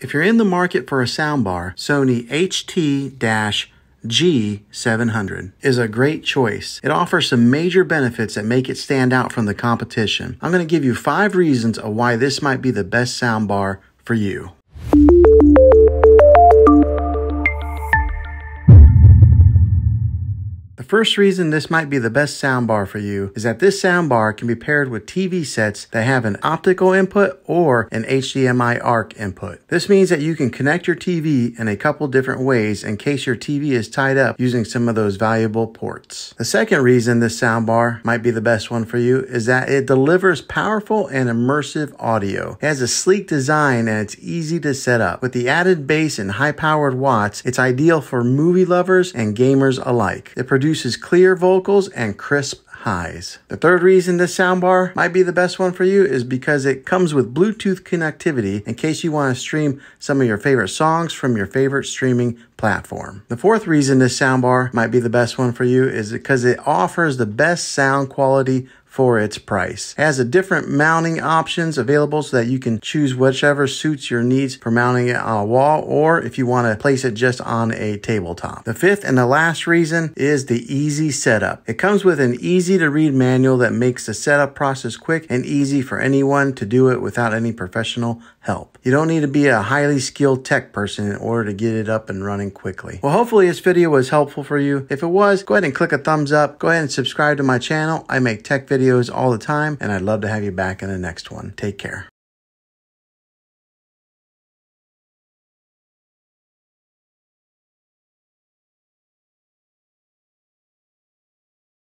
If you're in the market for a soundbar, Sony HT-G700 is a great choice. It offers some major benefits that make it stand out from the competition. I'm going to give you 5 reasons of why this might be the best soundbar for you. The first reason this might be the best soundbar for you is that this soundbar can be paired with TV sets that have an optical input or an HDMI ARC input. This means that you can connect your TV in a couple different ways in case your TV is tied up using some of those valuable ports. The second reason this soundbar might be the best one for you is that it delivers powerful and immersive audio. It has a sleek design and it's easy to set up. With the added bass and high-powered watts, it's ideal for movie lovers and gamers alike. It produces clear vocals and crisp highs. The third reason this soundbar might be the best one for you is because it comes with Bluetooth connectivity in case you want to stream some of your favorite songs from your favorite streaming platform. The fourth reason this soundbar might be the best one for you is because it offers the best sound quality for its price. It has a different mounting options available so that you can choose whichever suits your needs for mounting it on a wall or if you want to place it just on a tabletop. The fifth and the last reason is the easy setup. It comes with an easy to read manual that makes the setup process quick and easy for anyone to do it without any professional help. You don't need to be a highly skilled tech person in order to get it up and running quickly. Well, hopefully this video was helpful for you. If it was, go ahead and click a thumbs up. Go ahead and subscribe to my channel. I make tech videos all the time, and I'd love to have you back in the next one. Take care.